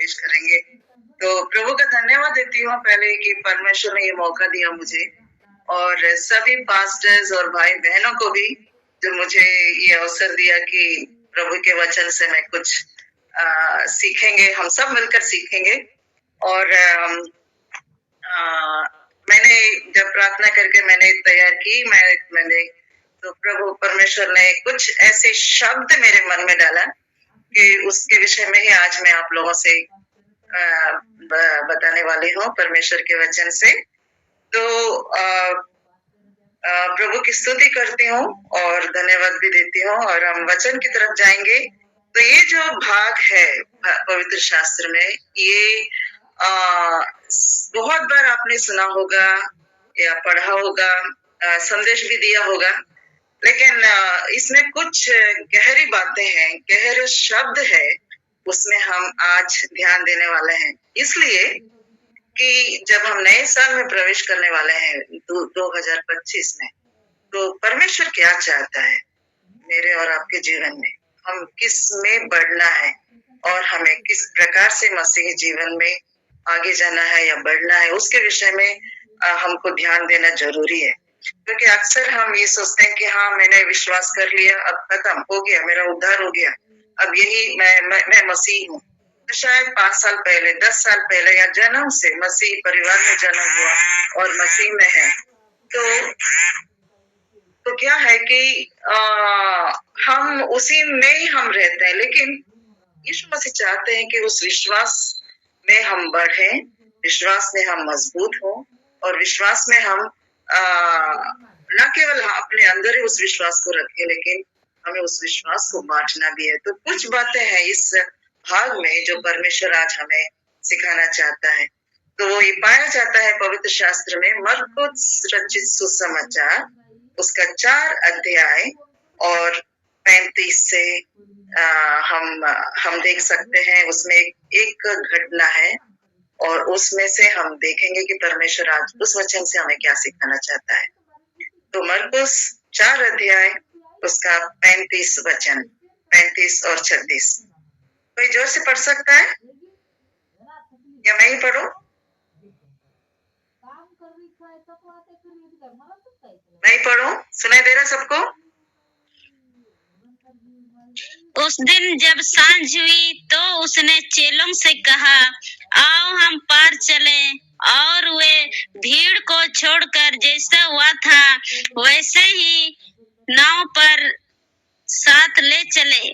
पेश करेंगे। तो प्रभु का धन्यवाद देती हूँ पहले कि परमेश्वर ने ये मौका दिया मुझे, और सभी पास्टर्स और भाई बहनों को भी जो मुझे ये अवसर दिया कि प्रभु के वचन से मैं कुछ सीखेंगे, हम सब मिलकर सीखेंगे। और मैंने जब प्रार्थना करके मैंने तैयार की, मैंने तो प्रभु परमेश्वर ने कुछ ऐसे शब्द मेरे मन में डाला कि उसके विषय में ही आज मैं आप लोगों से बताने वाली हूँ परमेश्वर के वचन से। तो प्रभु की स्तुति करती हूँ और धन्यवाद भी देती हूँ, और हम वचन की तरफ जाएंगे। तो ये जो भाग है पवित्र शास्त्र में, ये बहुत बार आपने सुना होगा या पढ़ा होगा, संदेश भी दिया होगा, लेकिन इसमें कुछ गहरी बातें हैं, गहरे शब्द है, उसमें हम आज ध्यान देने वाले हैं। इसलिए कि जब हम नए साल में प्रवेश करने वाले हैं 2025 में, तो परमेश्वर क्या चाहता है मेरे और आपके जीवन में, हम किस में बढ़ना है और हमें किस प्रकार से मसीही जीवन में आगे जाना है या बढ़ना है, उसके विषय में हमको ध्यान देना जरूरी है। क्योंकि अक्सर हम ये सोचते हैं कि हाँ, मैंने विश्वास कर लिया, अब खत्म हो गया, मेरा उद्धार हो गया, अब यही मैं मसीह हूँ। तो शायद 5 साल पहले, 10 साल पहले या जन्म से मसीह परिवार में जन्म हुआ और मसीह में है, तो क्या है कि हम उसी में ही हम रहते हैं। लेकिन यीशु मसीह चाहते हैं कि उस विश्वास में हम बढ़ें, विश्वास में हम मजबूत हों, और विश्वास में हम न केवल अपने अंदर ही उस विश्वास को रखें, लेकिन हमें उस विश्वास को बांटना भी है। तो कुछ बातें हैं इस भाग में जो परमेश्वर आज हमें सिखाना चाहता है। तो वो ये पाया जाता है पवित्र शास्त्र में, मरकुस रचित सुसमाचार, उसका 4 अध्याय और 35 से हम देख सकते हैं। उसमें एक घटना है, और उसमें से हम देखेंगे कि परमेश्वर आज उस वचन से हमें क्या सिखाना चाहता है। तो मरकुस 4 अध्याय, उसका 35 वचन, 35 और 36। कोई जोर से पढ़ सकता है या मैं ही पढ़ूं? मैं ही पढ़ूं? सुनाई दे रहा सबको? उस दिन जब सांझ हुई तो उसने चेलों से कहा, आओ हम पार चलें। और वे भीड़ को छोड़कर जैसा हुआ था वैसे ही नाव पर साथ ले चले,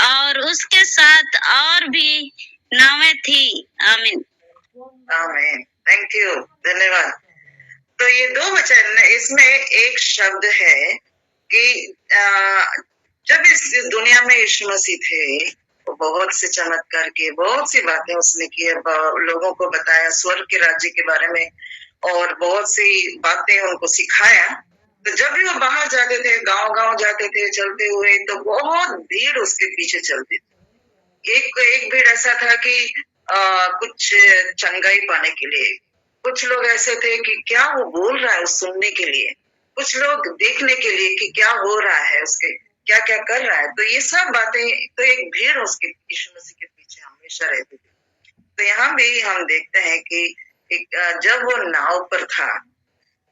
और उसके साथ और भी नावें थी। आमीन। आमीन, थैंक यू, धन्यवाद। तो ये 2 वचन, इसमें एक शब्द है कि जब इस दुनिया में यीशु मसीह थे, तो बहुत से चमत्कार किए, बहुत सी बातें उसने की, लोगों को बताया स्वर्ग के राज्य के बारे में, और बहुत सी बातें उनको सिखाया। तो जब भी वो बाहर जाते थे, गांव-गांव जाते थे चलते हुए, तो बहुत भीड़ उसके पीछे चलती थी। एक भीड़ ऐसा था कि कुछ चंगाई पाने के लिए, कुछ लोग ऐसे थे कि क्या वो बोल रहा है उस सुनने के लिए, कुछ लोग देखने के लिए कि क्या हो रहा है, उसके क्या क्या कर रहा है। तो ये सब बातें, तो एक भीड़ उसके यीशु मसीह के पीछे हमेशा रहती थी। तो यहाँ भी हम देखते हैं कि जब वो नाव पर था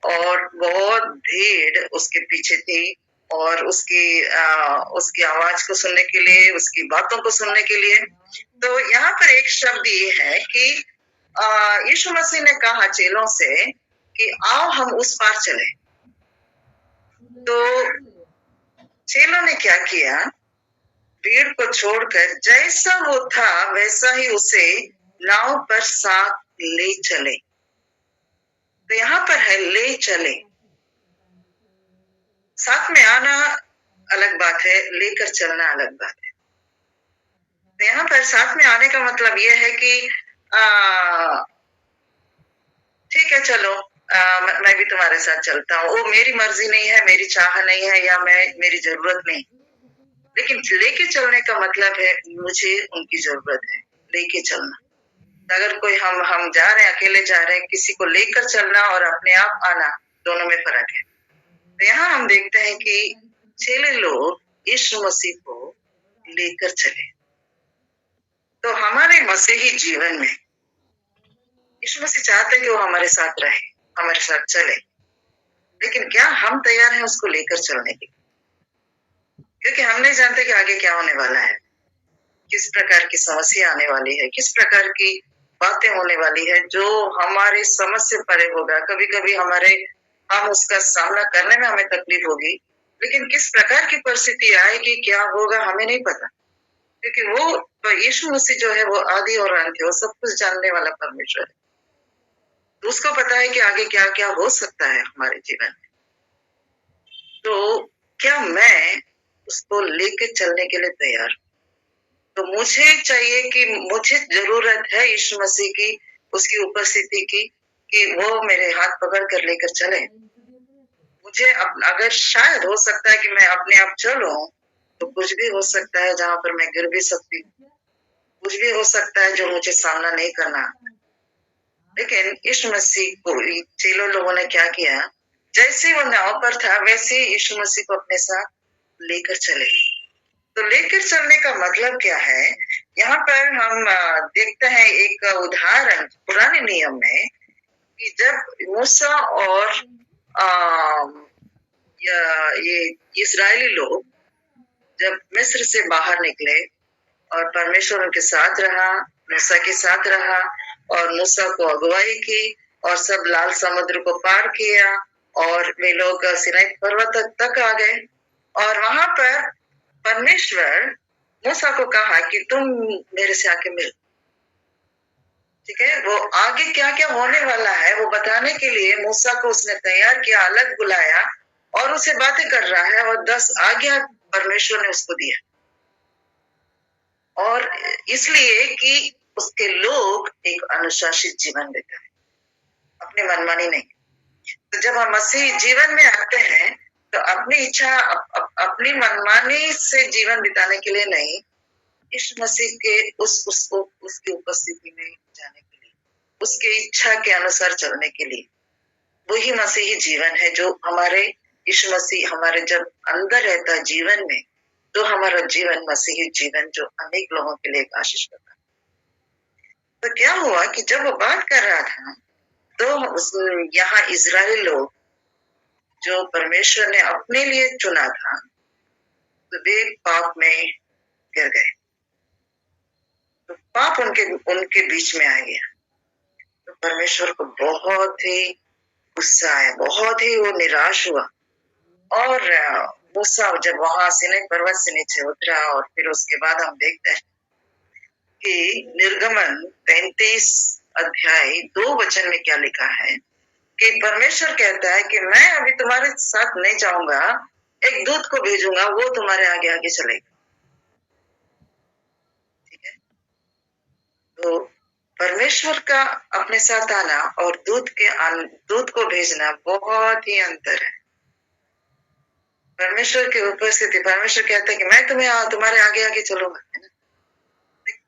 और बहुत भीड़ उसके पीछे थी, और उसकी आवाज को सुनने के लिए, उसकी बातों को सुनने के लिए। तो यहाँ पर एक शब्द ये है कि यीशु मसीह ने कहा चेलों से कि आओ हम उस पार चले। तो चेलों ने क्या किया, भीड़ को छोड़कर जैसा वो था वैसा ही उसे नाव पर साथ ले चले। तो यहाँ पर है ले चले, साथ में आना अलग बात है, लेकर चलना अलग बात है। तो यहाँ पर साथ में आने का मतलब ये है कि ठीक है, चलो मैं भी तुम्हारे साथ चलता हूँ, वो मेरी मर्जी नहीं है, मेरी चाह नहीं है, या मेरी जरूरत नहीं, लेकिन लेके चलने का मतलब है मुझे उनकी जरूरत है, लेके चलना। अगर कोई हम जा रहे हैं, अकेले जा रहे हैं, किसी को लेकर चलना और अपने आप आना, दोनों में फर्क है। तो यहाँ हम देखते हैं कि चेले लोग यीशु मसीह को लेकर चले। तो हमारे मसीही जीवन में यीशु मसीह चाहते हैं कि वो हमारे साथ रहे, हमारे साथ चले, लेकिन क्या हम तैयार हैं उसको लेकर चलने के? क्योंकि हम नहीं जानते कि आगे क्या होने वाला है, किस प्रकार की समस्या आने वाली है, किस प्रकार की बातें होने वाली है जो हमारे समझ से परे होगा। कभी कभी हम उसका सामना करने में हमें तकलीफ होगी, लेकिन किस प्रकार की परिस्थिति आएगी, क्या होगा, हमें नहीं पता। क्योंकि वो तो यीशु मसीह जो है वो आदि और अंत है, वो सब कुछ जानने वाला परमेश्वर है। तो उसको पता है कि आगे क्या क्या हो सकता है हमारे जीवन में। तो क्या मैं उसको लेके चलने के लिए तैयार? तो मुझे चाहिए कि मुझे जरूरत है यीशु मसीह की, उसकी उपस्थिति की, कि वो मेरे हाथ पकड़ कर लेकर चले। मुझे अगर शायद हो सकता है कि मैं अपने आप चलूं, तो कुछ भी हो सकता है जहां पर मैं गिर भी सकती हूँ, कुछ भी हो सकता है जो मुझे सामना नहीं करना। लेकिन यीशु मसीह को चेलों लोगों ने क्या किया, जैसे वो नाव पर था वैसे यीशु मसीह को अपने साथ लेकर चले। तो लेकर चलने का मतलब क्या है? यहाँ पर हम देखते हैं एक उदाहरण पुराने नियम में कि जब मूसा और ये इस्राएली लोग जब मिस्र से बाहर निकले और परमेश्वर उनके साथ रहा, मूसा के साथ रहा और मूसा को अगुवाई की और सब लाल समुद्र को पार किया और वे लोग सिनाई पर्वत तक आ गए। और वहां पर परमेश्वर मूसा को कहा कि तुम मेरे से आके मिल। ठीक है, वो आगे क्या क्या होने वाला है वो बताने के लिए मूसा को उसने तैयार किया, अलग बुलाया और उससे बातें कर रहा है और 10 आज्ञा परमेश्वर ने उसको दिया। और इसलिए कि उसके लोग एक अनुशासित जीवन लेते हैं, अपनी मनमानी नहीं। तो जब हम मसीह जीवन में आते हैं तो अपनी इच्छा अपनी मनमानी से जीवन बिताने के लिए नहीं, यीशु मसीह के उसकी उपस्थिति में जाने के लिए, उसके इच्छा के अनुसार चलने के लिए, वही मसीही जीवन है जो हमारे यीशु मसीह हमारे जब अंदर रहता है जीवन में, तो हमारा जीवन मसीही जीवन जो अनेक लोगों के लिए एक आशीष बना। तो क्या हुआ कि जब वो बात कर रहा था तो यहाँ इजराइली लोग जो परमेश्वर ने अपने लिए चुना था, तो वे पाप में गिर गए। तो पाप उनके बीच में आ गया। तो परमेश्वर को बहुत ही गुस्सा आया, बहुत ही वो निराश हुआ। और मूसा जब वहां सिनै पर्वत से नीचे उतरा और फिर उसके बाद हम देखते हैं कि निर्गमन 33 अध्याय 2 वचन में क्या लिखा है कि परमेश्वर कहता है कि मैं अभी तुम्हारे साथ नहीं जाऊंगा, एक दूत को भेजूंगा, वो तुम्हारे आगे आगे चलेगा। ठीक है, तो परमेश्वर का अपने साथ आना और दूत को भेजना बहुत ही अंतर है। परमेश्वर की उपस्थिति, परमेश्वर कहता है कि मैं तुम्हारे आगे आगे चलूंगा, है ना?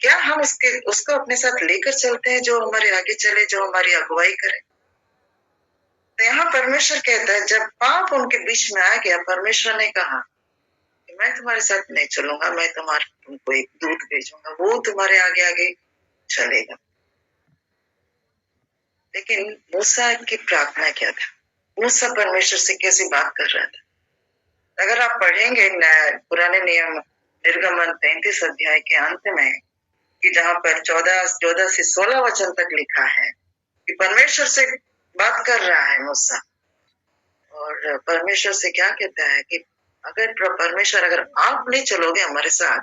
क्या हम उसको अपने साथ लेकर चलते हैं जो हमारे आगे चले, जो हमारी अगुवाई करे? तो यहाँ परमेश्वर कहता है जब पाप उनके बीच में आ गया, परमेश्वर ने कहा कि मैं तुम्हारे साथ नहीं चलूंगा, मैं तुमको एक दूत भेजूंगा, वो तुम्हारे आगे आगे चलेगा। लेकिन मूसा की प्रार्थना क्या था? मूसा परमेश्वर से कैसे बात कर रहा था? अगर आप पढ़ेंगे पुराने नियम निर्गमन 33 अध्याय के अंत में कि जहां पर 14 से 16 वचन तक लिखा है कि परमेश्वर से बात कर रहा है मूसा, और परमेश्वर से क्या कहता है कि अगर परमेश्वर अगर आप नहीं चलोगे हमारे साथ,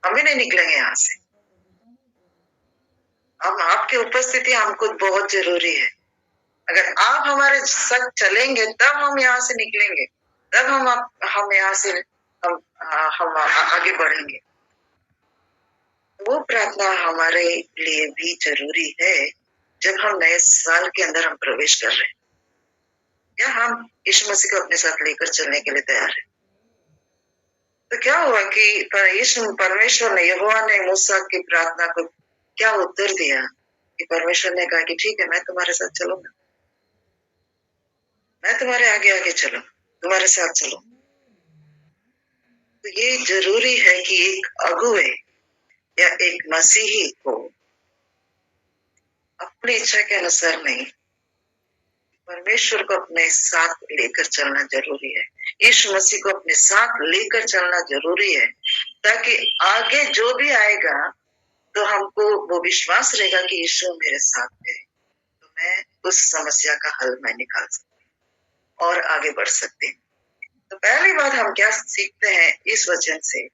हम भी नहीं निकलेंगे यहाँ से। हम आपकी उपस्थिति हमको बहुत जरूरी है। अगर आप हमारे साथ चलेंगे तब हम यहाँ से निकलेंगे, तब हम यहाँ से हम आगे बढ़ेंगे। वो प्रार्थना हमारे लिए भी जरूरी है जब हम नए साल के अंदर हम प्रवेश कर रहे हैं, या हम यीशु मसीह को अपने साथ लेकर चलने के लिए तैयार है। तो क्या हुआ कि परमेश्वर ने, यहोवा ने मूसा की प्रार्थना को क्या उत्तर दिया कि परमेश्वर ने कहा कि ठीक है, मैं तुम्हारे साथ चलूंगा, मैं तुम्हारे आगे आगे चलूं, तुम्हारे साथ चलूं। तो ये जरूरी है कि एक अगुवे, या एक मसीही को अपनी इच्छा के अनुसार नहीं, परमेश्वर को अपने साथ लेकर चलना जरूरी है। यीशु मसीह को अपने साथ लेकर चलना जरूरी है, ताकि आगे जो भी आएगा तो हमको वो विश्वास रहेगा कि यीशु मेरे साथ है, तो मैं उस समस्या का हल मैं निकाल सकती हूँ और आगे बढ़ सकती हूँ। तो पहली बात हम क्या सीखते हैं इस वचन से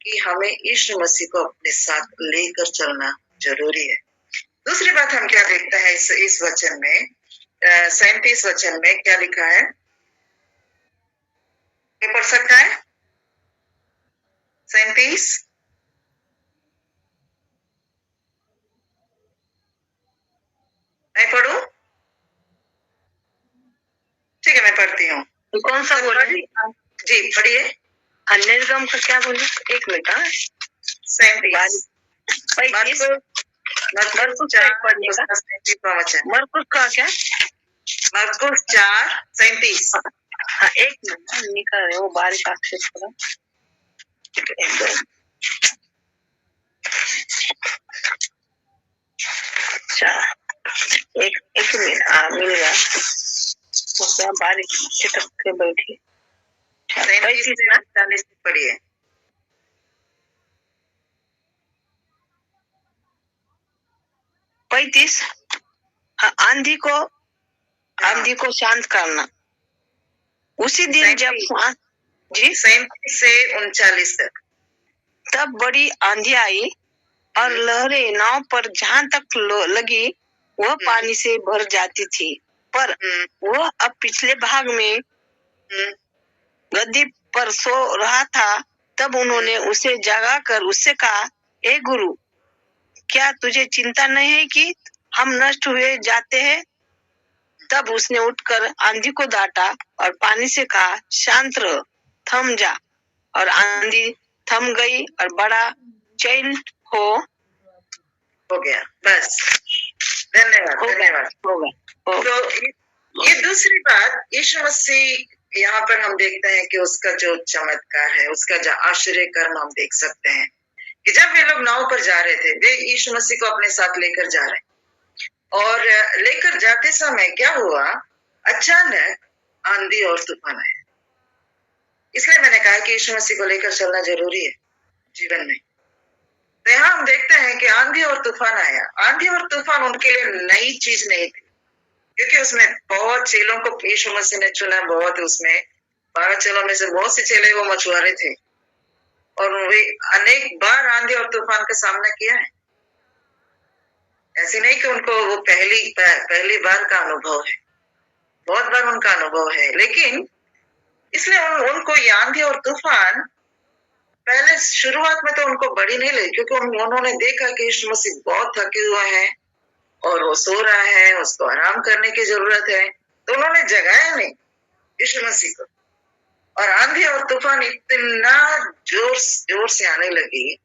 कि हमें यीशु मसीह को अपने साथ लेकर चलना जरूरी है। दूसरी बात हम क्या देखते हैं इस वचन में, 37 वचन में क्या लिखा है, क्या पढ़ सकता है? 37 मैं पढ़ू? ठीक है, मैं पढ़ती हूँ। कौन सा बोल रही? जी पढ़िए। निर्गम का क्या बोले? एक मिनट। 37 मरकुस का क्या? मरकुस 4:37। हाँ एक मिनट निकल रहे वो बारिश आके थोड़ा। एक मिनट मिल गया। बारिश छिटक के बैठी। 40 पढ़िए। आंधी को शांत करना। उसी दिन जब जी 37 से 39 तक तब बड़ी आंधी आई और लहरें नाव पर जहाँ तक लगी वह पानी से भर जाती थी, पर वह अब पिछले भाग में गद्दी पर सो रहा था। तब उन्होंने उसे जगाकर उससे कहा, ए गुरु, क्या तुझे चिंता नहीं है कि हम नष्ट हुए जाते हैं? तब उसने उठकर आंधी को डांटा और पानी से कहा, शांत रह, थम जा। और आंधी थम गई और बड़ा चैन हो गया। बस, धन्यवाद। तो ये दूसरी बात, यीशु मसीह यहाँ पर हम देखते हैं कि उसका जो चमत्कार है, उसका जो आश्चर्य कर्म हम देख सकते हैं कि जब वे लोग नाव पर जा रहे थे, वे यीशु मसीह को अपने साथ लेकर जा रहे हैं, और लेकर जाते समय क्या हुआ, अचानक आंधी और तूफान आया। इसलिए मैंने कहा कि यीशु मसीह को लेकर चलना जरूरी है जीवन में। तो यहाँ हम देखते हैं कि आंधी और तूफान आया। आंधी और तूफान उनके लिए नई चीज नहीं थी, क्योंकि उसमें बहुत चेलों को यीशु मसीह ने चुना। बहुत उसमें 12 चेलों में से बहुत से चेले वो मछुआरे थे, और वे अनेक बार आंधी और तूफान का सामना किया है। ऐसे नहीं कि उनको वो पहली बार का अनुभव है, बहुत बार उनका अनुभव है, लेकिन इसलिए उनको ये आंधी और तूफान पहले शुरुआत में तो उनको बड़ी नहीं लगी, क्योंकि उन्होंने देखा कि यीशु मसीह बहुत थके हुआ है और वो सो रहा है, उसको आराम करने की जरूरत है, तो उन्होंने जगाया नहीं यीशु मसीह को। और आंधी और तूफान इतना जोर से आने लगी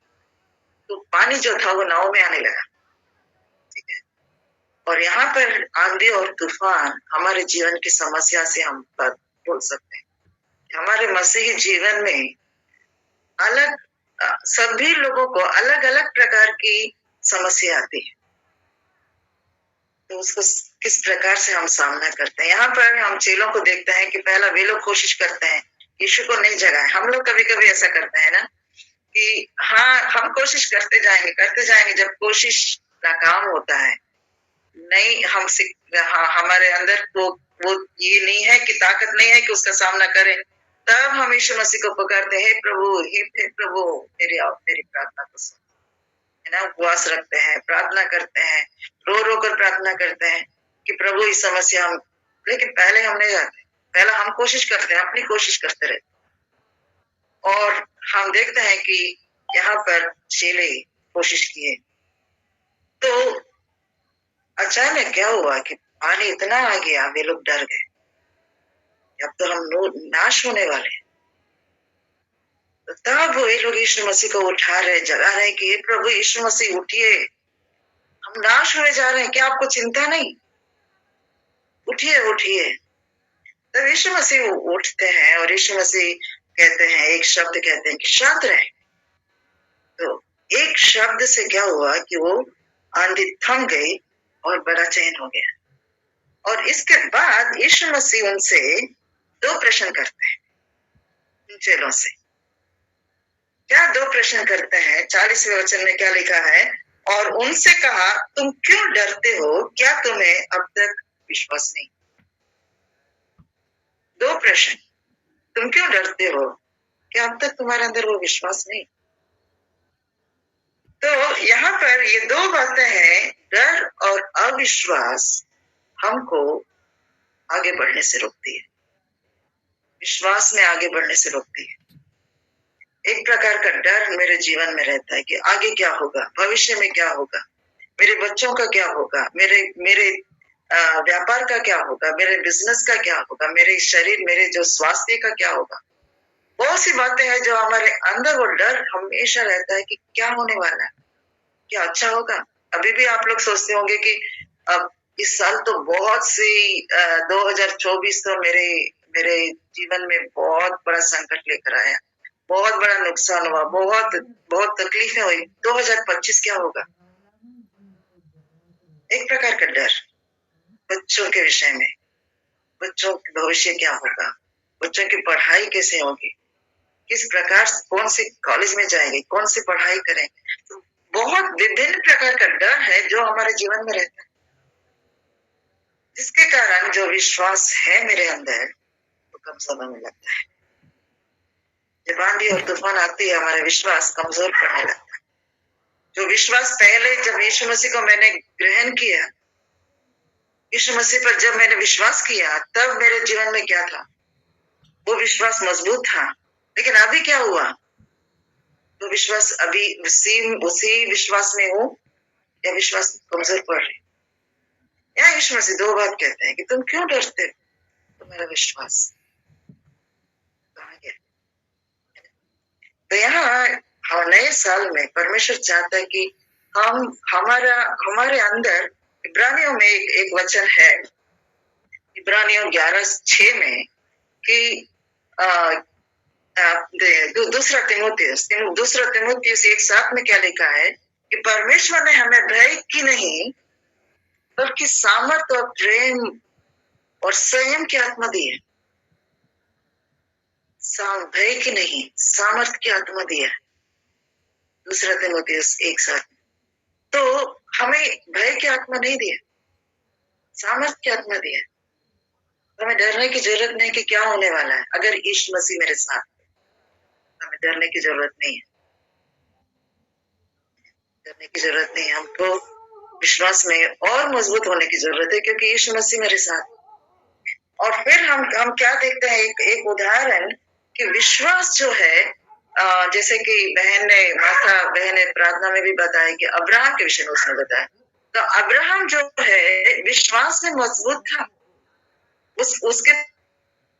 तो पानी जो था वो नाव में आने लगा। ठीक है, और यहाँ पर आंधी और तूफान हमारे जीवन की समस्या से हम बोल सकते हैं। हमारे मसीही जीवन में सभी लोगों को अलग अलग प्रकार की समस्या आती है, तो उसको किस प्रकार से हम सामना करते हैं। यहाँ पर हम चेलों को देखते हैं कि पहला वे लोग कोशिश करते हैं यीशु को नहीं जगाए। हम लोग कभी कभी ऐसा करते हैं ना कि हाँ, हम कोशिश करते जाएंगे, जब कोशिश नाकाम होता है, नहीं हमारे अंदर वो ये नहीं है कि ताकत नहीं है कि उसका सामना करें, तब हम यीशु मसीह को पुकारते हैं, हे प्रभु मेरी प्रार्थना को सुन, है ना। उपवास रखते हैं, प्रार्थना करते हैं, रो कर प्रार्थना करते हैं कि प्रभु इस समस्या हम, लेकिन पहले हम नहीं जाते, पहले हम कोशिश करते हैं, अपनी कोशिश करते रहते। और हम देखते हैं कि यहाँ पर चेले कोशिश किए, तो अचानक क्या हुआ कि पानी इतना आ गया, वे लोग डर गए, अब तो हम नाश होने वाले हैं। तो तब वे लोग यीशु मसीह को उठा रहे, जगा रहे कि हे प्रभु यीशु मसीह उठिए, हम नाश होने जा रहे हैं, क्या आपको चिंता नहीं, उठिए। तब यीशु मसीह उठते हैं और यीशु मसीह कहते हैं, एक शब्द कहते हैं कि शांत रहे। तो एक शब्द से क्या हुआ कि वो आंधी थम गई और बड़ा चैन हो गया। और इसके बाद यीशु मसीह उनसे 2 प्रश्न करते हैं, उन चेलों से। क्या 2 प्रश्न करते हैं? 40वें वचन में क्या लिखा है? और उनसे कहा, तुम क्यों डरते हो? क्या तुम्हें अब तक विश्वास नहीं? 2 प्रश्न। तुम क्यों डरते हो? क्या अब तक तुम्हारे अंदर वो विश्वास नहीं? तो यहाँ पर ये 2 बातें हैं, डर और अविश्वास हमको आगे बढ़ने से रोकती है, विश्वास में आगे बढ़ने से रोकती है। एक प्रकार का डर मेरे जीवन में रहता है कि आगे क्या होगा, भविष्य में क्या होगा, मेरे बच्चों का क्या होगा, मेरे व्यापार का क्या होगा, मेरे बिजनेस का क्या होगा, मेरे शरीर, मेरे जो स्वास्थ्य का क्या होगा। बहुत सी बातें हैं जो हमारे अंदर, वो डर हमेशा रहता है कि क्या होने वाला है, क्या अच्छा होगा। अभी भी आप लोग सोचते होंगे कि अब इस साल तो बहुत सी 2024 तो मेरे जीवन में बहुत बड़ा संकट लेकर आया, बहुत बड़ा नुकसान हुआ, बहुत तकलीफें हुई। 2025 क्या होगा? एक प्रकार का डर बच्चों के विषय में, बच्चों के भविष्य क्या होगा, बच्चों की पढ़ाई कैसे होगी, किस प्रकार, कौन से कॉलेज में जाएंगे, कौन सी पढ़ाई करें। तो बहुत विभिन्न प्रकार का डर है जो हमारे जीवन में रहता है, जिसके कारण जो विश्वास है मेरे अंदर वो कमजोर होने लगता है। जब आंधी और तूफान आती है, हमारा विश्वास कमजोर पड़ने लगता है। जो विश्वास पहले, जब यीशु मसीह को मैंने ग्रहण किया, यीशु मसीह पर जब मैंने विश्वास किया, तब मेरे जीवन में क्या था? वो विश्वास मजबूत था। लेकिन अभी क्या हुआ? तो विश्वास अभी उसी विश्वास में हूँ या विश्वास कमजोर पड़ रही? यहाँ यीशु मसीह 2 बात कहते हैं कि तुम क्यों डरते हो? तुम्हारा विश्वास कहाँ गया? तो यहाँ नए साल में परमेश्वर चाहता है कि हमारे अंदर, इब्रानियों में एक वचन है, इब्रानियों 11:6 में कि दूसरा तिमुथियुस 1:7 में क्या लिखा है कि परमेश्वर ने हमें भय की नहीं बल्कि सामर्थ्य और प्रेम और संयम की आत्मा दी है। भय की नहीं, सामर्थ्य की आत्मा दी है, दूसरा तिमुथियुस 1:7। तो हमें भय की आत्मा नहीं दी है, सामर्थ्य की आत्मा दी है। हमें डरने की जरूरत नहीं कि क्या होने वाला है। अगर यीशु मसीह मेरे साथ, हमें डरने की जरूरत नहीं है, डरने की जरूरत नहीं है। हमको विश्वास में और मजबूत होने की जरूरत है क्योंकि यीशु मसीह मेरे साथ। और फिर हम क्या देखते हैं, एक उदाहरण कि विश्वास जो है, जैसे कि बहन ने प्रार्थना में भी बताया कि अब्राहम के विषय में उसने बताया। तो अब्राहम जो है विश्वास में मजबूत था। उसके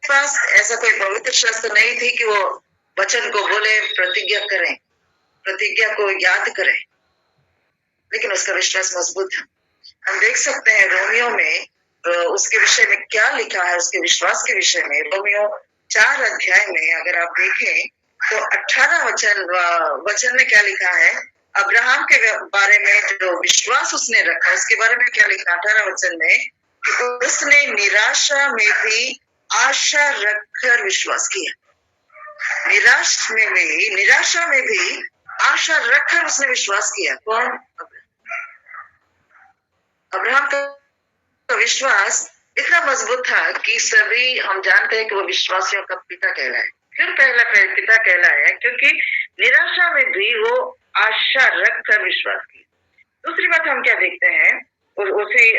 पास ऐसा कोई पवित्र शास्त्र नहीं थी कि वो वचन को बोले, प्रतिज्ञा को याद करें, लेकिन उसका विश्वास मजबूत था। हम देख सकते हैं रोमियो में उसके विषय में क्या लिखा है, उसके विश्वास के विषय में। रोमियो 4 अध्याय में अगर आप देखें तो 18 वचन में क्या लिखा है, अब्राहम के बारे में जो विश्वास उसने रखा, उसके बारे में क्या लिखा 18 वचन में, उसने निराशा में भी आशा रखकर विश्वास किया। निराशा में भी आशा रखकर उसने विश्वास किया। कौन? अब्राहम का विश्वास इतना मजबूत था कि सभी हम जानते हैं कि वो विश्वासियों का पिता कहलाए। क्यों पहला पिता कहलाया? क्योंकि निराशा में भी वो आशा रखकर विश्वास किया। दूसरी बात हम क्या देखते हैं, उसी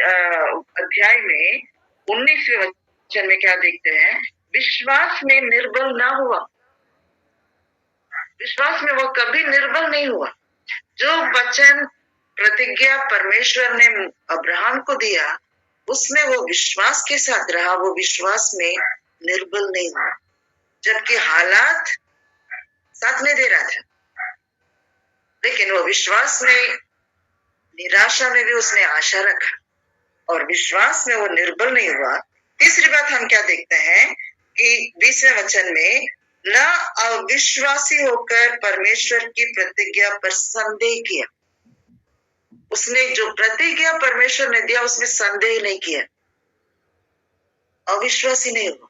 अध्याय में 19वें वचन में क्या देखते हैं, विश्वास में निर्बल ना हुआ। विश्वास में वो कभी निर्बल नहीं हुआ। जो वचन, प्रतिज्ञा परमेश्वर ने अब्राहम को दिया, उसमें वो विश्वास के साथ रहा, वो विश्वास में निर्बल नहीं हुआ, जबकि हालात साथ नहीं दे रहा था। लेकिन वो विश्वास में, निराशा में भी उसने आशा रखा और विश्वास में वो निर्बल नहीं हुआ। तीसरी बात हम क्या देखते हैं कि 20वें वचन में, न अविश्वासी होकर परमेश्वर की प्रतिज्ञा पर संदेह किया। उसने जो प्रतिज्ञा परमेश्वर ने दिया उसमें संदेह नहीं किया, अविश्वासी नहीं हुआ,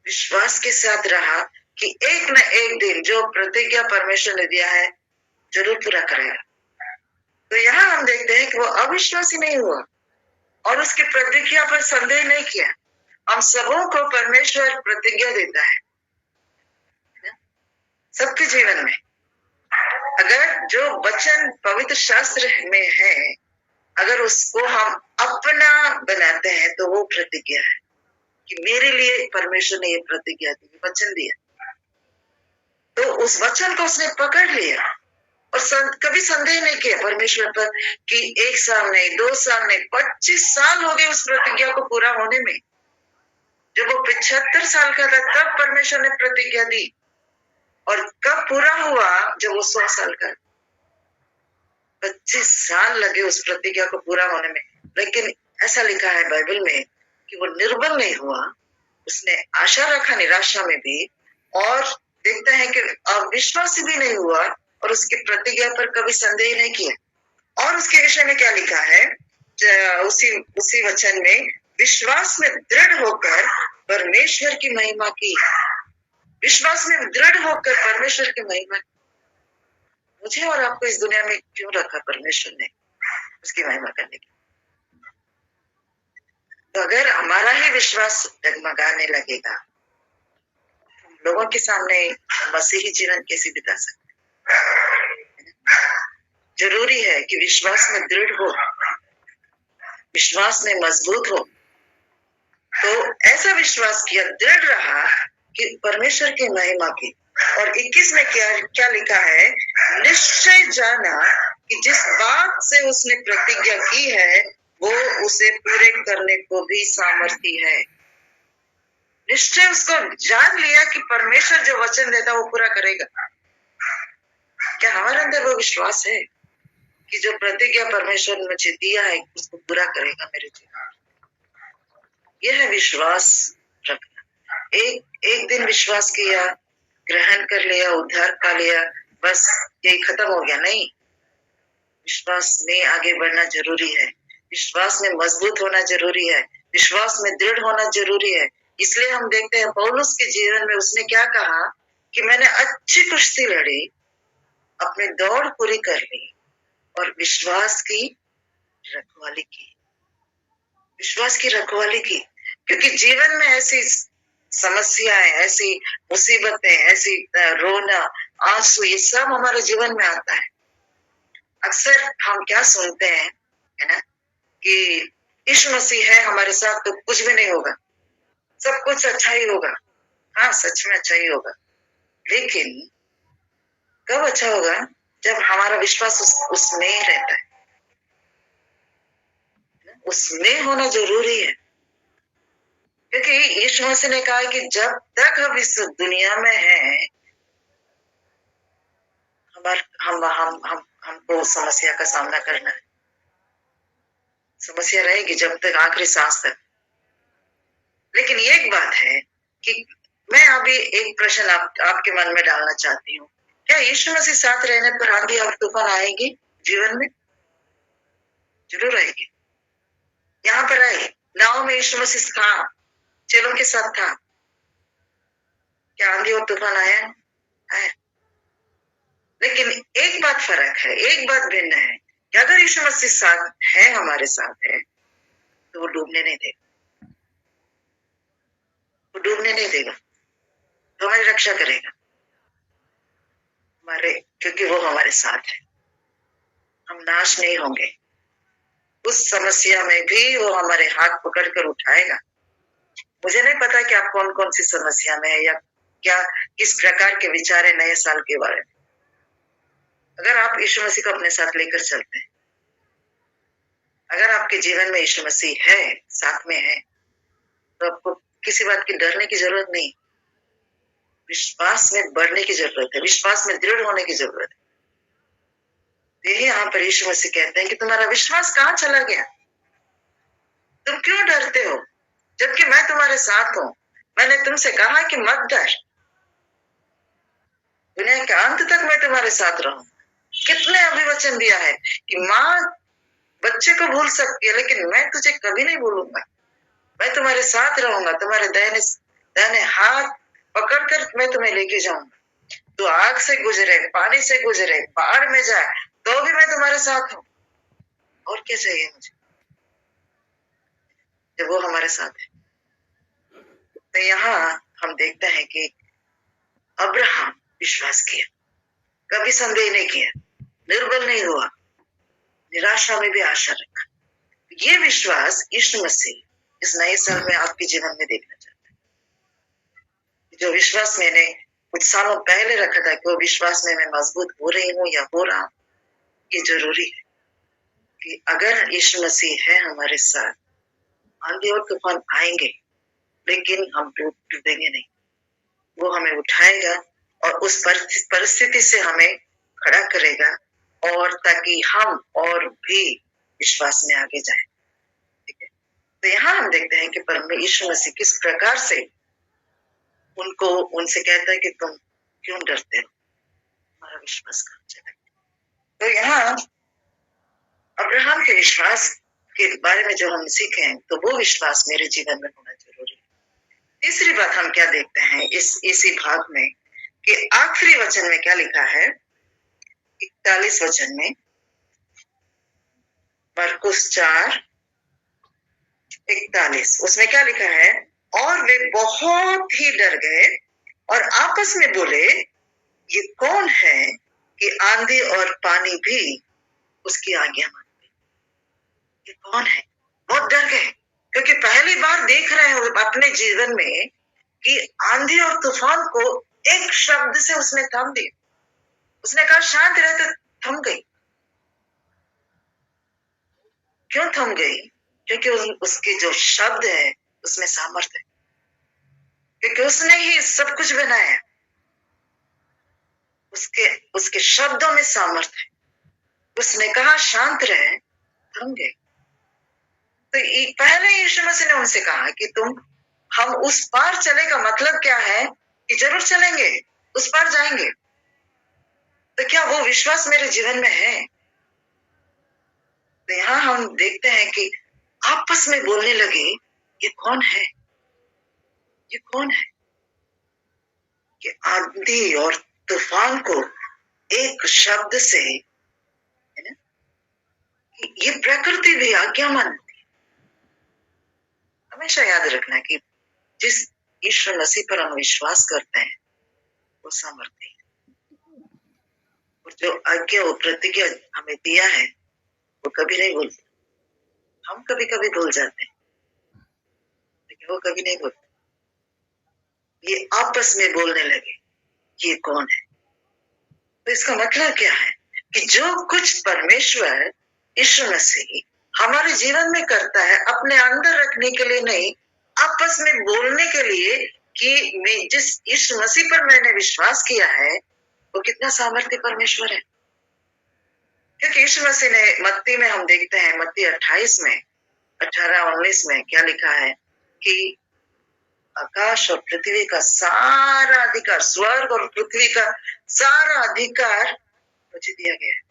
विश्वास के साथ रहा कि एक न एक दिन जो प्रतिज्ञा परमेश्वर ने दिया है जरूर पूरा करेगा। तो यहाँ हम देखते हैं कि वो अविश्वासी नहीं हुआ और उसकी प्रतिज्ञा पर संदेह नहीं किया। हम सबों को परमेश्वर प्रतिज्ञा देता है सबके जीवन में। अगर जो वचन पवित्र शास्त्र में है, अगर उसको हम अपना बनाते हैं तो वो प्रतिज्ञा है कि मेरे लिए परमेश्वर ने ये प्रतिज्ञा दी, वचन दिया, तो उस वचन को उसने पकड़ लिया और कभी संदेह नहीं किया परमेश्वर पर कि 1 साल नहीं, 2 साल नहीं, 25 साल हो गए उस प्रतिज्ञा को पूरा होने में। जब वो 75 साल का था तब परमेश्वर ने प्रतिज्ञा दी और कब पूरा हुआ जब वो 100 साल का। 25 साल लगे उस प्रतिज्ञा को पूरा होने में, लेकिन ऐसा लिखा है बाइबल में कि वो निर्बल नहीं हुआ, उसने आशा रखा निराशा में भी, और देखते हैं कि अविश्वासी भी नहीं हुआ और उसकी प्रतिज्ञा पर कभी संदेह नहीं किया। और उसके विषय में क्या लिखा है उसी वचन में, विश्वास में दृढ़ होकर परमेश्वर की महिमा की। विश्वास में दृढ़ होकर परमेश्वर की महिमा। मुझे और आपको इस दुनिया में क्यों रखा परमेश्वर ने? उसकी महिमा करने की। तो अगर हमारा ही विश्वास डगमगाने लगेगा, लोगों के सामने मसीही जीवन कैसे बिता सकते? जरूरी है कि विश्वास में दृढ़ हो, विश्वास में मजबूत हो। तो ऐसा विश्वास किया, दृढ़ रहा कि परमेश्वर की महिमा की। और 21 में क्या लिखा है? निश्चय जाना कि जिस बात से उसने प्रतिज्ञा की है वो उसे पूरे करने को भी सामर्थी है। निश्चय उसको जान लिया कि परमेश्वर जो वचन देता वो पूरा करेगा। क्या हमारे अंदर वो विश्वास है कि जो प्रतिज्ञा परमेश्वर ने मुझे दिया है उसको पूरा करेगा मेरे जीवन? यह है विश्वास रखना। एक दिन विश्वास किया, ग्रहण कर लिया, उद्धार पा लिया, बस यही खत्म हो गया? नहीं, विश्वास में आगे बढ़ना जरूरी है, विश्वास में मजबूत होना जरूरी है, विश्वास में दृढ़ होना जरूरी है। इसलिए हम देखते हैं पौलुस के जीवन में उसने क्या कहा कि मैंने अच्छी कुश्ती लड़ी, अपनी दौड़ पूरी कर ली और विश्वास की रखवाली की। विश्वास की रखवाली की, क्योंकि जीवन में ऐसी समस्याएं, ऐसी मुसीबतें, ऐसी रोना, आंसू, ये सब हमारे जीवन में आता है। अक्सर हम क्या सुनते हैं, है ना, कि यीशु मसीह है हमारे साथ तो कुछ भी नहीं होगा, सब कुछ अच्छा ही होगा। हाँ, सच में अच्छा ही होगा, लेकिन कब अच्छा होगा? जब हमारा विश्वास उसमें रहता है। उसमें होना जरूरी है, क्योंकि यीशु मसीह ने कहा कि जब तक हम इस दुनिया में हैं, हमको समस्या का सामना करना है। समस्या रहेगी जब तक, आखिरी सांस तक। लेकिन एक बात है कि मैं अभी एक प्रश्न आपके मन में डालना चाहती हूँ। क्या यीशु मसीह साथ रहने पर आंधी और तूफान आएगी जीवन में? जरूर आएगी। यहाँ पर आई नाव में यीशु मसीह था, चेलों के साथ था। क्या आंधी और तूफान आया? लेकिन एक बात फर्क है, एक बात भिन्न है कि अगर यीशु मसीह साथ है, हमारे साथ है, तो वो डूबने नहीं देगा। वो डूबने नहीं देगा, तो हमारी रक्षा करेगा क्योंकि वो हमारे साथ है। हम नाश नहीं होंगे। उस समस्या में भी वो हमारे हाथ पकड़कर उठाएगा। मुझे नहीं पता कि आप कौन कौन सी समस्या में है या क्या किस प्रकार के विचार है नए साल के बारे में। अगर आप यीशु मसीह को अपने साथ लेकर चलते हैं, अगर आपके जीवन में यीशु मसीह है, साथ में है, तो आपको किसी बात की डरने की जरूरत नहीं। विश्वास में बढ़ने की जरूरत है, विश्वास में दृढ़ होने की जरूरत है। यही यहाँ पर यीशु मसीह कहते हैं कि तुम्हारा विश्वास कहाँ चला गया? तुम क्यों डरते हो जबकि मैं तुम्हारे साथ हूं? मैंने तुमसे कहा कि मत डर, दुनिया के अंत तक मैं तुम्हारे साथ रहूंगा। कितने अभिवचन दिया है कि माँ बच्चे को भूल सकती है, लेकिन मैं तुझे कभी नहीं भूलूंगा। मैं तुम्हारे साथ रहूंगा, तुम्हारे दाहिने हाथ पकड़कर मैं तुम्हें लेके जाऊंगा। तू आग से गुजरे, पानी से गुजरे, पहाड़ में जाए, तो भी मैं तुम्हारे साथ हूँ। और क्या चाहिए मुझे जब वो हमारे साथ है। तो यहाँ हम देखते हैं कि अब्राहम विश्वास किया, कभी संदेह नहीं किया, निर्बल नहीं हुआ, निराशा में भी आशा रखा। ये विश्वास यीशु मसीह इस नए साल में आपके जीवन में देखना चाहता है। जो विश्वास मैंने कुछ सालों पहले रखा था कि वो विश्वास में मैं मजबूत हो रही हूँ या हो रहा हूँ, ये जरूरी है कि अगर यीशु मसीह है हमारे साथ, आंधी और तूफान आएंगे लेकिन हम डूबेंगे नहीं। वो हमें उठाएगा और उस परिस्थिति से हमें खड़ा करेगा, और ताकि हम और भी विश्वास में आगे जाएं। ठीक है, तो यहाँ हम देखते हैं कि परमेश्वर यीशु मसीह किस प्रकार से उनसे कहता है कि तुम क्यों डरते हो, हमारा विश्वास कहाँ चला। तो यहाँ अब्राहम के विश्वास के बारे में जो हम सीखें, तो वो विश्वास मेरे जीवन में होना जरूरी है। तीसरी बात हम क्या देखते हैं इसी भाग में कि आखिरी वचन में क्या लिखा है, 41 वचन में, मरकुस 4:41, उसमें क्या लिखा है, और वे बहुत ही डर गए और आपस में बोले, ये कौन है कि आंधी और पानी भी उसकी आज्ञा मानते। ये कौन है? बहुत डर गए, क्योंकि पहली बार देख रहे हो अपने जीवन में कि आंधी और तूफान को एक शब्द से उसने थम दिया। उसने कहा शांत रहे, तो थम गई। क्यों थम गई? क्योंकि उसके जो शब्द है उसमें सामर्थ्य है, क्योंकि उसने ही सब कुछ बनाया। उसके शब्दों में सामर्थ्य है। उसने कहा शांत रहे, थम गए। तो पहले यीशु मसीह ने उनसे कहा कि हम उस पार चले का मतलब क्या है कि जरूर चलेंगे, उस पार जाएंगे। तो क्या वो विश्वास मेरे जीवन में है? तो यहाँ हम देखते हैं कि आपस में बोलने लगे, ये कौन है? ये कौन है कि आंधी और तूफान को एक शब्द से, है ना, ये प्रकृति भी आज्ञा मानती है। हमेशा याद रखना कि जिस यीशु मसीह पर हम विश्वास करते हैं वो सामर्थ्य है, और जो आज्ञा और प्रतिज्ञा हमें दिया है वो कभी नहीं भूलता। हम कभी कभी भूल जाते हैं, लेकिन वो कभी नहीं भूलते। ये आपस में बोलने लगे, ये कौन है? तो इसका मतलब क्या है कि जो कुछ परमेश्वर यीशु मसीह हमारे जीवन में करता है, अपने अंदर रखने के लिए नहीं, आपस में बोलने के लिए कि मैं जिस यीशु मसीह पर मैंने विश्वास किया है वो कितना सामर्थ्य परमेश्वर है। क्योंकि यीशु मसीह ने मत्ती में हम देखते हैं, मत्ती 28 में 18-19 में क्या लिखा है कि आकाश और पृथ्वी का सारा अधिकार, स्वर्ग और पृथ्वी का सारा अधिकार मुझे दिया गया है।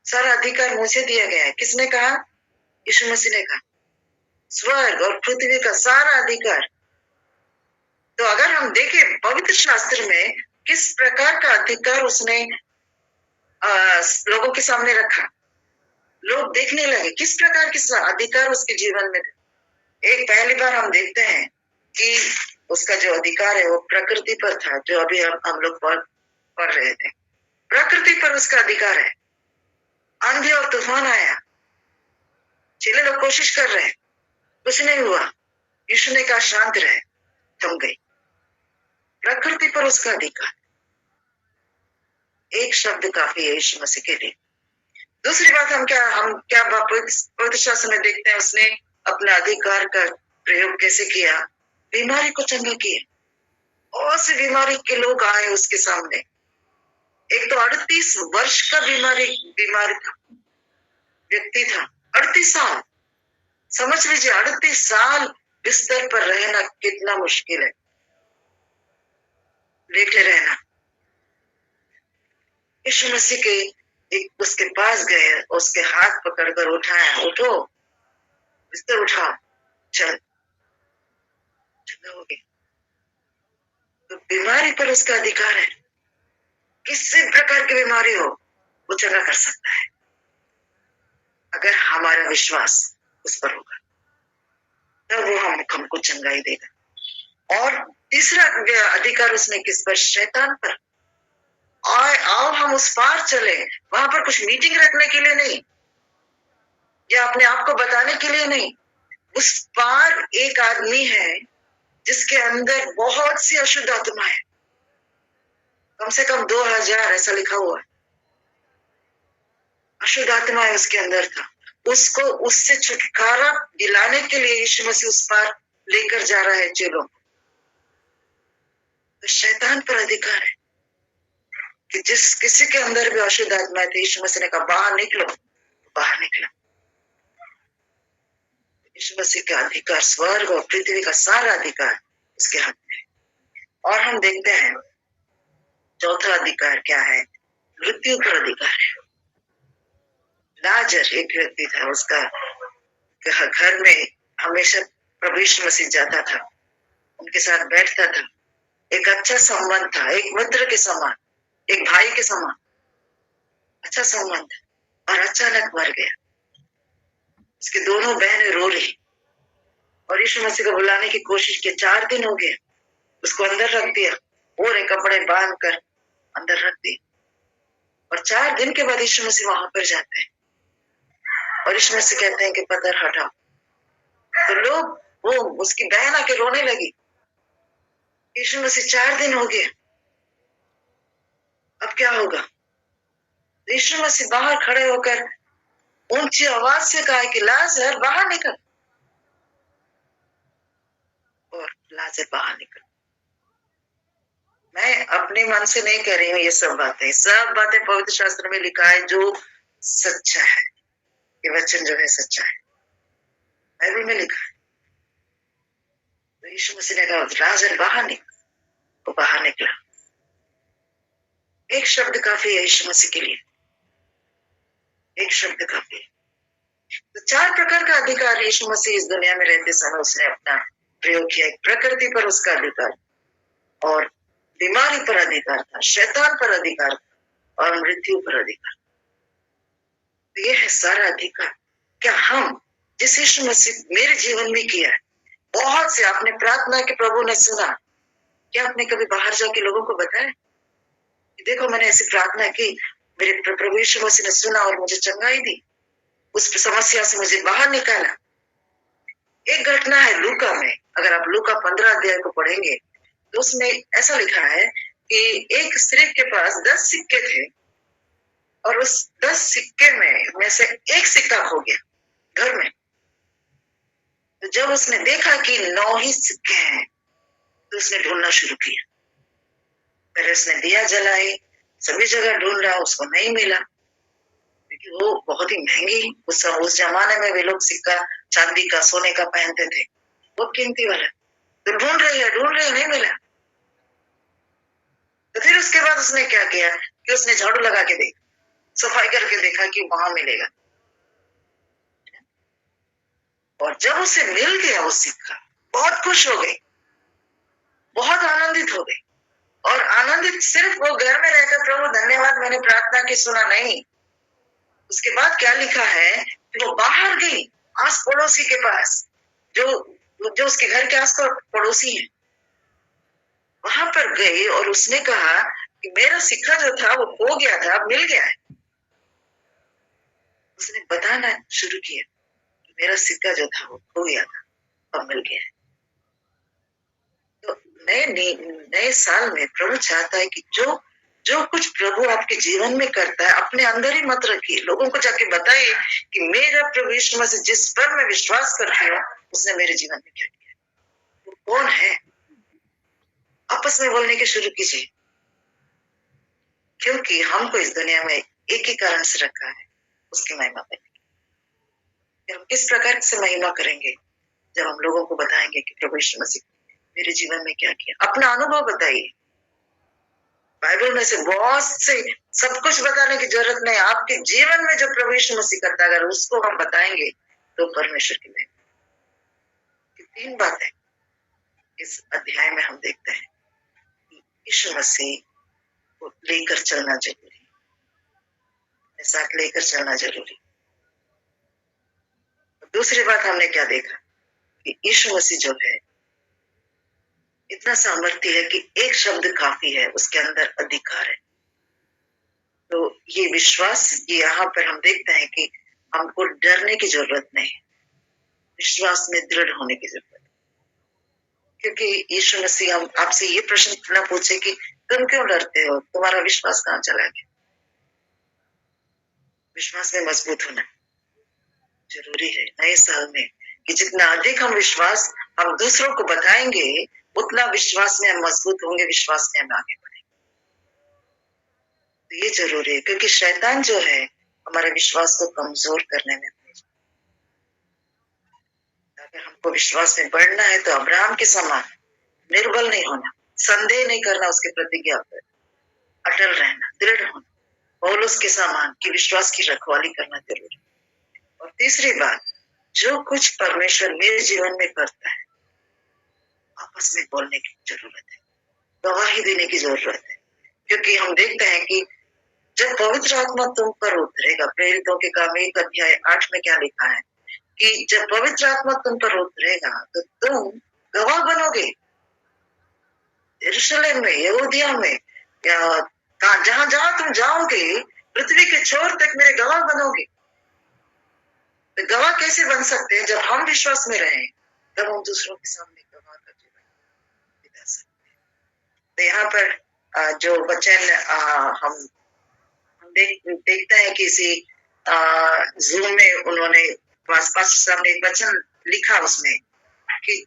सारा अधिकार मुझे दिया गया है। किसने कहा? यीशु मसीह ने कहा, स्वर्ग और पृथ्वी का सारा अधिकार। तो अगर हम देखें पवित्र शास्त्र में किस प्रकार का अधिकार उसने लोगों के सामने रखा, लोग देखने लगे किस प्रकार का अधिकार उसके जीवन में था। एक पहली बार हम देखते हैं कि उसका जो अधिकार है वो प्रकृति पर था, जो अभी हम लोग पढ़ रहे थे। प्रकृति पर उसका अधिकार है। आंधी और तूफान आया, चेले लोग कोशिश कर रहे हैं, कुछ नहीं हुआ। यीशु ने कहा शांत रहे, थम गई। प्रकृति पर उसका अधिकार, एक शब्द काफी है यीशु मसीह के लिए। दूसरी बात हम क्या पवित्र शास्त्र में देखते हैं, उसने अपना अधिकार का प्रयोग कैसे किया? बीमारी को चंगा किया। बहुत सी बीमारी के लोग आए उसके सामने। एक तो 38 वर्ष का बीमारी था, व्यक्ति था। 38 साल, समझ लीजिए 38 साल बिस्तर पर रहना कितना मुश्किल है, लेटे रहना। यीशु मसीह के एक उसके पास गए, उसके हाथ पकड़कर उठाया, उठो, बिस्तर उठाओ, चल, चंगा हो गया। तो बीमारी पर उसका अधिकार है, किसी प्रकार की बीमारी हो वो चंगा कर सकता है, अगर हमारा विश्वास उस पर होगा, तब वो हमको चंगाई देगा। और तीसरा अधिकार उसने किस पर? शैतान पर। आओ हम उस पार चले, वहां पर कुछ मीटिंग रखने के लिए नहीं, या अपने आप को बताने के लिए नहीं। उस पार एक आदमी है जिसके अंदर बहुत सी अशुद्ध आत्मा है, कम से कम 2000 ऐसा लिखा हुआ है, अशुद्ध आत्मा है उसके अंदर था। उसको उससे छुटकारा दिलाने के लिए यीशु मसीह उस पार लेकर जा रहा है चेलों को। तो शैतान पर अधिकार है कि जिस किसी के अंदर भी अशुद्ध आत्मा है, यीशु मसीह ने कहा बाहर निकलो, बाहर निकला। यीशु मसीह का अधिकार, स्वर्ग और पृथ्वी का सारा अधिकार उसके हाथ में है। और हम देखते हैं चौथा अधिकार क्या है? मृत्यु पर अधिकार है। लाजर एक व्यक्ति था, उसका घर में हमेशा प्रभु यीशु मसीह जाता था, उनके साथ बैठता था, एक अच्छा संबंध था, एक मित्र के समान, एक भाई के समान अच्छा संबंध, और अचानक मर गया। उसकी दोनों बहनें रो रही और यीशु मसीह को बुलाने की कोशिश की। 4 दिन हो गए, उसको अंदर रख दिया, पूरे कपड़े बांध कर अंदर रख दिए। और 4 दिन के बाद यीशु मसीह वहां पर जाते हैं और यीशु मसीह कहते हैं कि पत्थर हटाओ। तो लोग, वो उसकी बहन आके रोने लगी, यीशु मसीह 4 दिन हो गए, अब क्या होगा? यीशु मसीह बाहर खड़े होकर ऊंची आवाज से कहा कि लाजर बाहर निकल, और लाजर बाहर निकल। मैं अपने मन से नहीं कह रही हूँ ये सब बातें पवित्र शास्त्र में लिखा है जो सच्चा है, ये वचन जो है सच्चा है, बाइबल में लिखा है। तो यीशु मसीह ने कहा लाजर बाहर निकल, वो बाहर निकला। एक शब्द काफी है यीशु मसीह के लिए, एक शब्द काफी है। तो 4 प्रकार का अधिकार यीशु मसीह इस दुनिया में रहते समय उसने अपना प्रयोग किया। एक प्रकृति पर उसका अधिकार, और बीमारी पर अधिकार था, शैतान पर अधिकार था, और मृत्यु पर अधिकार। तो ये है सारा अधिकार। क्या हम जिस यीशु मसीह मेरे जीवन में किया है, बहुत से आपने प्रार्थना के प्रभु ने सुना, क्या आपने कभी बाहर जाके लोगों को बताया देखो मैंने ऐसी प्रार्थना की, मेरे प्रभु यीशु मसीह ने सुना और मुझे चंगाई दी, उस समस्या से मुझे बाहर निकाला? एक घटना है लूका में, अगर आप लूका 15 अध्याय को पढ़ेंगे तो उसमें ऐसा लिखा है कि एक स्त्री के पास 10 सिक्के थे, और उस 10 सिक्के में से एक सिक्का खो गया घर में। तो जब उसने देखा कि 9 ही सिक्के हैं, तो उसने ढूंढना शुरू किया। पहले उसने दिया जलाई, सभी जगह ढूंढा, उसको नहीं मिला, क्योंकि वो बहुत ही महंगी, उस जमाने में वे लोग सिक्का चांदी का, सोने का पहनते थे, बहुत कीमती वाला। तो ढूंढ रही है, नहीं मिला। तो फिर उसके बाद उसने क्या किया कि उसने झाड़ू लगा के देखा, सफाई करके देखा कि वहां मिलेगा। और जब उसे मिल गया वो सिक्का, बहुत खुश हो गई, बहुत आनंदित हो गई। और आनंदित सिर्फ वो घर में रहकर प्रभु धन्यवाद मैंने प्रार्थना की सुना नहीं, उसके बाद क्या लिखा है कि वो बाहर गई आस पड़ोसी के पास, जो उसके घर के आस पड़ोसी हैं, वहां पर गई और उसने कहा कि मेरा सिक्का जो था वो खो गया था, अब मिल गया है। उसने बताना शुरू किया कि मेरा सिक्का जो था वो खो गया था, अब मिल गया है। तो नए साल में प्रभु चाहता है कि जो कुछ प्रभु आपके जीवन में करता है, अपने अंदर ही मत रखिए, लोगों को जाके बताइए कि मेरा प्रभु यीशु मसीह जिस पर मैं विश्वास करती हूँ, उसने मेरे जीवन में क्या किया, वो कौन है। आपस में बोलने के शुरू कीजिए, क्योंकि हमको इस दुनिया में एक ही कारण से रखा है, उसकी महिमा करेंगे। हम किस प्रकार से महिमा करेंगे? जब हम लोगों को बताएंगे कि प्रभु यीशु मसीह मेरे जीवन में क्या किया। अपना अनुभव बताइए, बाइबल में से बहुत से सब कुछ बताने की जरूरत नहीं। आपके जीवन में जो प्रभु यीशु मसीह करता है, अगर उसको हम बताएंगे तो परमेश्वर की महिमा। 3 बातें इस अध्याय में हम देखते हैं कि यीशु मसीह को लेकर चलना जरूरी, अपने साथ लेकर चलना जरूरी। दूसरी बात हमने क्या देखा कि यीशु मसीह जो है इतना सामर्थ्य है कि एक शब्द काफी है, उसके अंदर अधिकार है। तो ये विश्वास, ये यहाँ पर हम देखते हैं कि हमको डरने की जरूरत नहीं, विश्वास में दृढ़ होने की जरूरत है। क्योंकि यीशु मसीह हम आपसे ये प्रश्न न पूछे कि तुम क्यों डरते हो, तुम्हारा विश्वास कहाँ चला गया। विश्वास में मजबूत होना जरूरी है नए साल में, कि जितना अधिक हम विश्वास हम दूसरों को बताएंगे, उतना विश्वास में हम मजबूत होंगे, विश्वास में हम आगे बढ़ेंगे। तो ये जरूरी है, क्योंकि शैतान जो है हमारे विश्वास को कमजोर करने में, अगर हमको विश्वास में बढ़ना है तो अब्राहम के समान निर्बल नहीं होना, संदेह नहीं करना, उसके प्रतिज्ञा पर अटल रहना, दृढ़ होना, पौलुस के समान की विश्वास की रखवाली करना जरूरी। और तीसरी बात, जो कुछ परमेश्वर मेरे जीवन में करता है आपस में बोलने की जरूरत है, गवाही देने की जरूरत है। क्योंकि हम देखते हैं कि जब पवित्र आत्मा तुम पर उतरेगा, प्रेरितों के काम 1 अध्याय 8 में क्या लिखा है कि जब पवित्र आत्मा तुम पर उतरेगा तो तुम गवाह बनोगे, यरूशलेम में, यहूदिया में, या जहां जहां तुम जाओगे पृथ्वी के छोर तक मेरे गवाह बनोगे। तो गवाह कैसे बन सकते हैं? जब हम विश्वास में रहें, तब हम दूसरों के सामने गवाह का जीवन बिता सकते हैं। तो यहाँ पर जो वचन हम देखते हैं, किसी जूम में उन्होंने पास्टर साहब ने एक वचन लिखा उसमें कि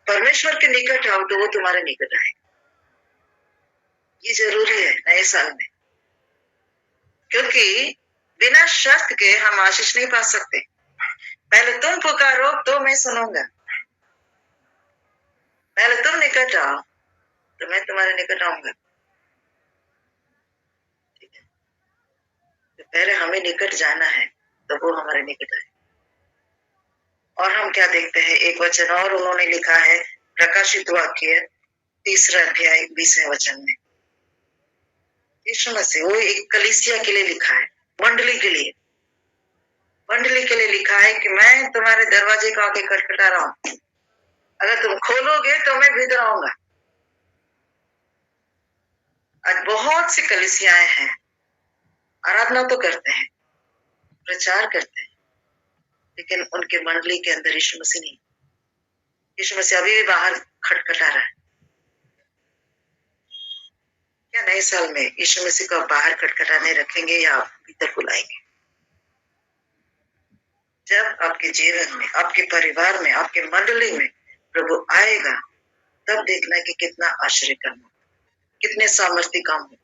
परमेश्वर के निकट आओ तो वो तुम्हारे निकट आए। ये जरूरी है नए साल में, क्योंकि बिना शर्त के हम आशीष नहीं पा सकते। पहले तुम पुकारो तो मैं सुनूंगा, पहले तुम निकट आओ तो मैं तुम्हारे निकट आऊंगा। ठीक है, तो पहले हमें निकट जाना है तो वो हमारे निकट आए। और हम क्या देखते हैं, एक वचन और उन्होंने लिखा है, प्रकाशित वाक्य 3 अध्याय 20 वचन में यीशु मसीह वो एक कलीसिया के लिए लिखा है, मंडली के लिए लिखा है कि मैं तुम्हारे दरवाजे को आके खटखटा रहा हूं, अगर तुम खोलोगे तो मैं भीतर आऊंगा। आज बहुत सी कलीसियाएं हैं, आराधना तो करते हैं, प्रचार करते हैं, लेकिन उनके मंडली के अंदर यीशु मसीह नहीं। यीशु मसीह अभी भी बाहर खटखटा रहा है। क्या नए साल में यीशु मसीह को बाहर खटखटाने रखेंगे या भीतर बुलाएंगे? जब आपके जीवन में, आपके परिवार में, आपके मंडली में प्रभु आएगा, तब देखना कि कितना आश्चर्य काम होगा, कितने सामर्थ्य काम होगा,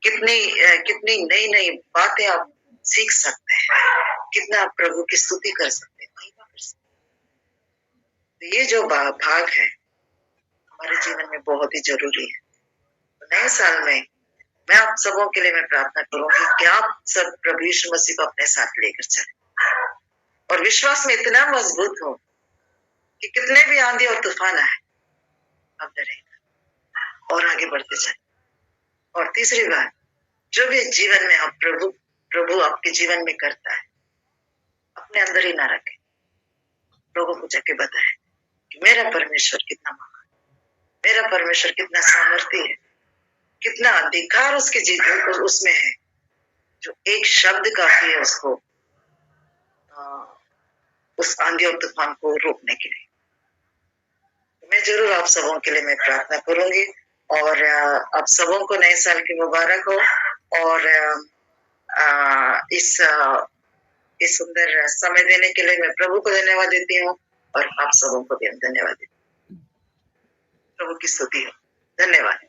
कितनी नई नई बातें आप सीख सकते हैं, कितना आप प्रभु की स्तुति कर सकते हैं, महिमा कर सकते हैं। तो ये जो भाग है हमारे जीवन में बहुत ही जरूरी है। तो नए साल में मैं आप सबों के लिए मैं प्रार्थना करूंगी कि आप सब प्रभु यीशु मसीह को अपने साथ लेकर चलें और विश्वास में इतना मजबूत हो कि कितने भी आंधी और तूफान आए आप डरेंगे और आगे बढ़ते जाए। और तीसरी बात, जो भी जीवन में आप प्रभु आपके जीवन में करता है, अपने अंदर ही ना रखें, लोगों को जाके बताएं कि मेरा परमेश्वर कितना महान, मेरा परमेश्वर कितना सामर्थ्य है, कितना अधिकार उसके जीवन उसमें है, जो एक शब्द काफी है उसको उस आंधी और तूफान को रोकने के लिए। मैं जरूर आप सबों के लिए मैं प्रार्थना करूंगी और आप सबों को नए साल की मुबारक हो। और इस सुंदर समय देने के लिए मैं प्रभु को धन्यवाद देती हूँ और आप सबों को भी धन्यवाद देती हूँ। प्रभु की स्तुति हो। धन्यवाद।